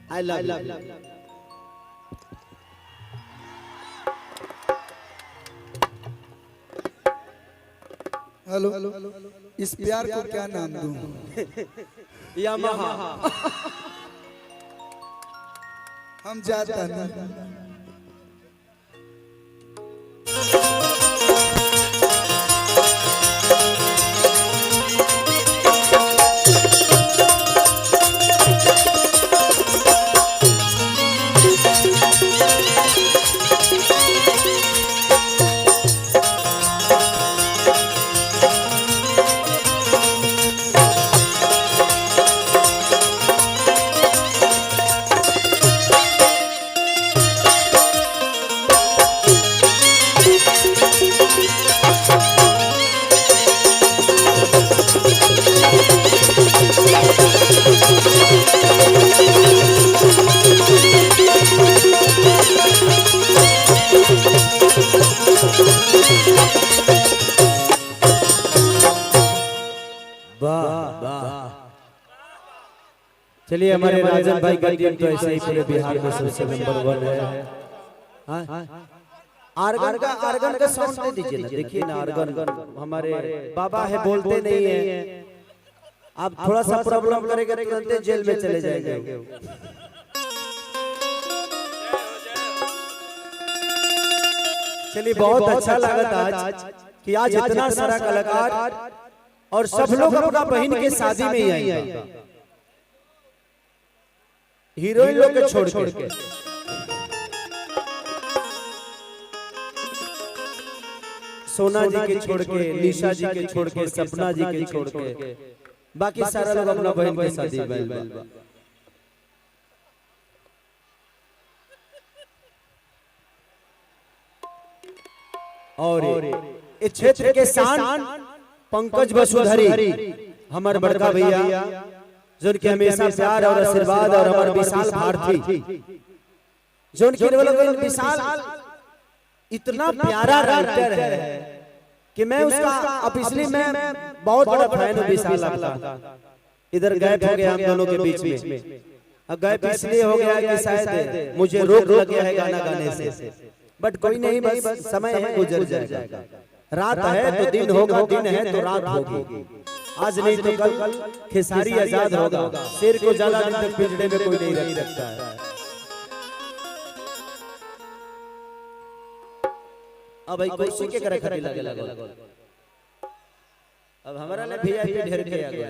I love you. Hello, इस प्यार को क्या नाम दूं? यामाहा। हम जाता नहीं। चलिए हमारे राजन भाई का टीम तो ऐसे ही पूरे बिहार में सबसे नंबर 1 है। हाँ आर्गन का साउंड दे दीजिए ना। देखिए ना आर्गन हमारे बाबा है, बोलते नहीं है। आप थोड़ा सा प्रॉब्लम करेंगे तुरंत जेल में चले जाएंगे। चलिए बहुत अच्छा लगा आज कि आज इतना सारा कलाकार और सब लोग अपना बहन के शादी में ही आए, हीरोइन लोग के छोड़ के। सोना जी के छोड़ के, निशा जी के छोड़ के, सपना जी के छोड़ के, बाकी सारा लोग अपना बहन के शादी में। और इस क्षेत्र के शान पंकज वसुधरी हमारे बड़का भैया, जिनके हमेशा प्यार और आशीर्वाद, और हमारे विशाल भारती जिनके विशाल इतना प्यारा राइटर है कि मैं उसका अब इसलिए मैं बहुत बड़ा फैन हूँ विशाल का। इधर गैप हो गया हम दोनों के बीच में। अब गैप इसलिए हो गया कि शायद मुझे रोक लग गया है गाना गाने से, बट कोई नहीं, बस समय है, गुजर जाएगा। रात है तो दिन होगा, दिन है तो रात होगी। आज नहीं तो कल खेसारी आजाद होगा। शेर को ज्यादा दिन तक पिंजरे में कोई नहीं रख सकता है। अब भाई कुर्सी के करे खड़ी लगे लगे। अब हमारा ने वीआईपी ढेर के आ गया।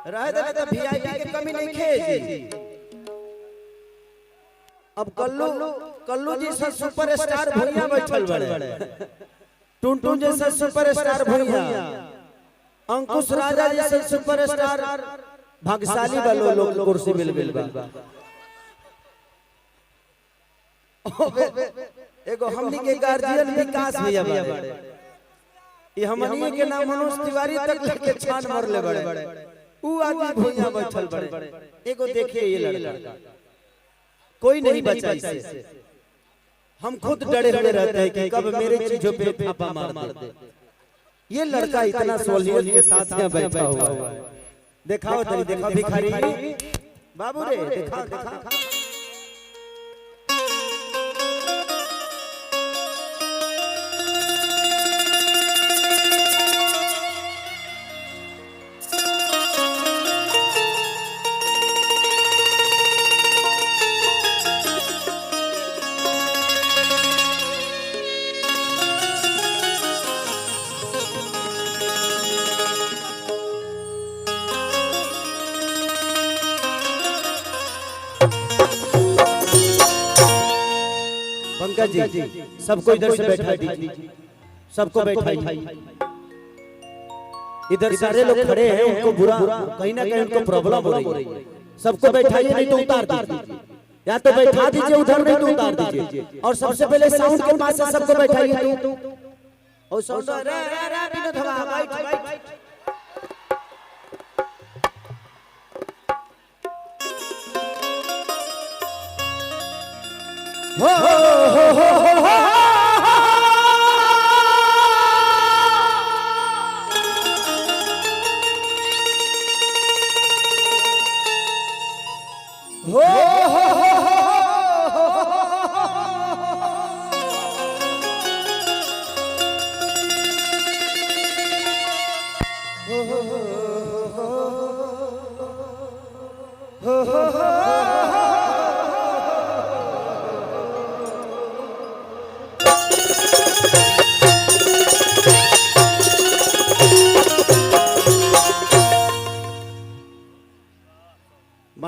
रहे दे तो वीआईपी की कमी नहीं खेजी। अब कल्लू जैसा सुपरस्टार भैया बैठल बड़े, टुनटुन जैसा सुपरस्टार भैया, अंकुश राजा जैसा सुपरस्टार भाग्यशाली वालों लोग कुर्सी मिल बा। एगो हमनी के गार्जियन विकास भैया बड़े, ये हमनी के नाम मनोज तिवारी तक लेके छान मरले बड़े। ऊ आदमी भैया बैठल बड़े। एगो देखिए ये लड़का कोई नहीं बचा इसे। हम खुद डरे हुए रहते हैं कि कब मेरे चीजों पे थापा मार दे। ये लड़का इतना सोलियत के साथ यहाँ बैठा हुआ है। दिखाओ तरी, देखा भिखारी बाबू रे, दिखा। पंकज जी सबको इधर से बैठा दीजिए, सबको बैठाइए। इधर सारे लोग खड़े हैं, उनको बुरा कहीं ना कहीं उनको प्रॉब्लम हो रही है। सबको बैठाइए, नहीं तो उतार दीजिए, या तो बैठा दीजिए उधर, नहीं तो उतार दीजिए। और सबसे पहले साउंड के पास से सबको बैठाइए। और साउंड हो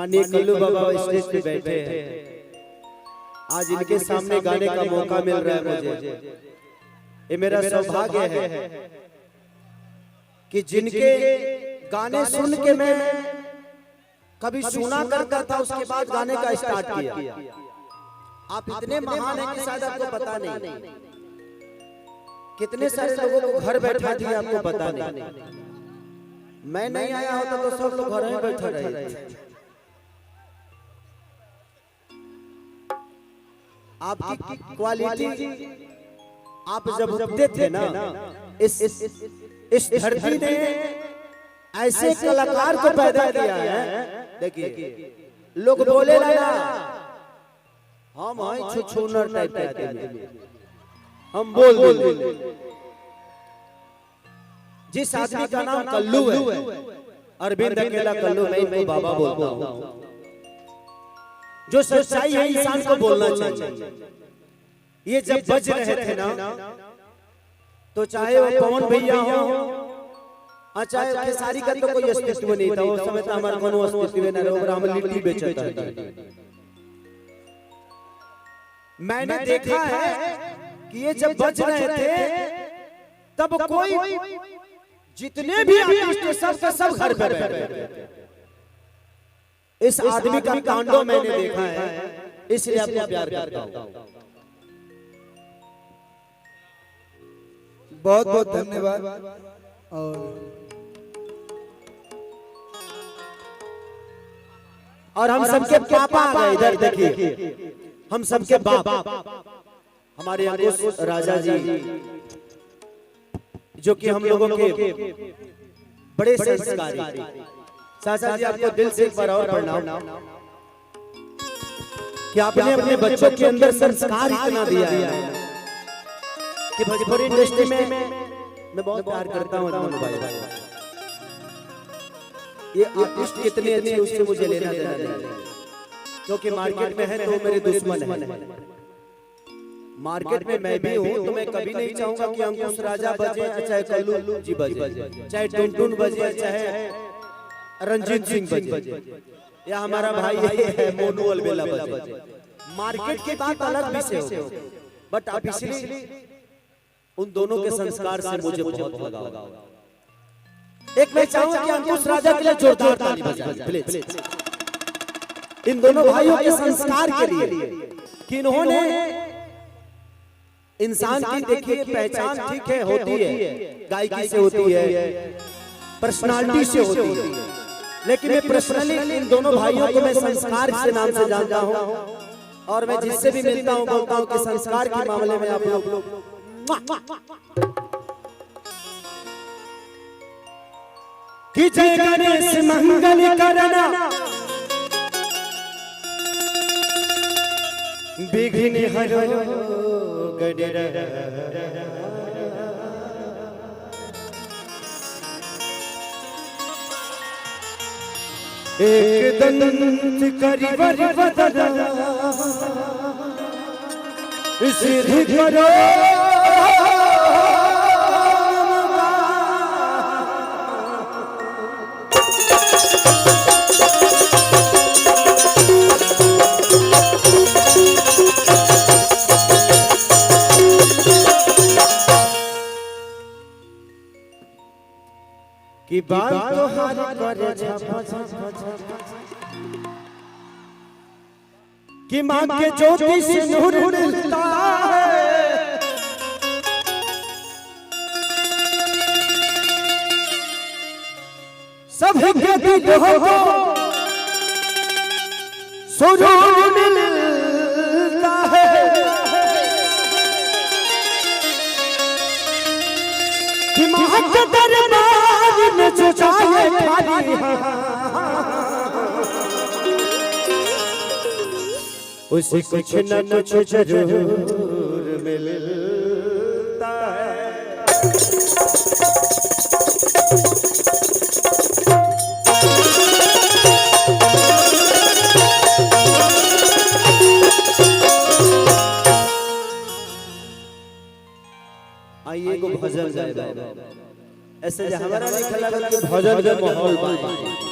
माननीय कल्लू बाबा स्टेज पे बैठे हैं। आज इनके सामने गाने का मौका मिल रहा है मुझे। ये मेरा सौभाग्य है कि जिनके गाने सुन के मैं कभी सुना करता था, उसके बाद गाने का स्टार्ट किया। आप इतने महान हैं कि शायद आपको पता नहीं। कितने सारे लोगों को घर बैठा दिया आपको पता नहीं। मैं नहीं आया होता तो सब लोग घर में बैठे रहे। आपकी क्वालिटी आप जब उठते थे ना, इस धरती ने ऐसे कलाकार को पैदा किया है। देखिए लोग बोले ना हम छुछुनर टाइप के आदमी, हम बोल जिस आदमी का नाम कल्लू है, अरविंद अकेला कल्लू, मैं इनको बाबा बोलता हूँ। जो सच्चाई है इंसान को बोलना चाहिए। ये जब बज रहे थे ना, तो चाहे वो पवन भैया हो, चाहे खेसारी का तो कोई अस्तित्व नहीं था उस समय, तो हमारा कोनो अस्तित्व न रहा, हम लिट्टी बेचता था। मैंने देखा है कि ये जब बज रहे थे तब कोई जितने भी आर्टिस्ट सब के सब घर पे बैठे। इस आदमी का कांडो मैंने देखा है, इसलिए आपको प्यार करता हूं। बहुत बहुत धन्यवाद। और हम सबके पापा आ गए इधर, देखिए हम सबके बाप हमारे अंकुश राजा जी, जो कि हम लोगों के बड़े संस्कारी। चाचा जी आपको दिल से एक बार और प्रणाम कि आपने अपने बच्चों के अंदर संस्कार इतना दिया है कि भोजपुरी इंडस्ट्री में मैं बहुत प्यार करता हूं दोनों भाई। ये आर्टिस्ट कितने अच्छे उससे मुझे लेना देना नहीं, क्योंकि मार्केट में है तो मेरे दुश्मन है। मार्केट में मैं भी हूँ, तो मैं कभी नहीं चाहूंगा कि अंकुश राजा बजे, चाहे कल्लू जी बजे, चाहे टुनटुन बजे, चाहे रंजीत सिंह बजे, या हमारा भाई है मोनू अलबेला बजे। मार्केट की बात अलग विषय हो, बट अब इसलिए उन दोनों के संस्कार से मुझे बहुत लगाव। एक मैं चाहूंगा कि अंकुश राजा के लिए जोरदार ताली बजाएं प्लीज, इन दोनों भाइयों के संस्कार के लिए कि इन्होंने इंसान की देखिए पहचान ठीक है होती है, गायकी से होती है, पर्सनालिटी से होती है, लेकिन मैं पर्सनली इन दोनों भाइयों को मैं संस्कार के नाम से जानता हूं। और मैं जिससे भी मिलता हूं बोलता हूं कि संस्कार के मामले में आप लोग कि जय गणेश मंगल करना, विघ्न हरो गणेश, एक दंत करिवर वदना, सिद्धि करो कि बाल तो हाथ करे कि मां के ज्योति से नूर मिलता है, सबके दिलों को सुरूर मिलता है, कि मां के दरबार में जो जाए खाली उसे कुछ न कुछ जरूर मिलता है। आइए को भजन गाए, ऐसे हमारा नहीं खला बल्कि भजन का माहौल बने।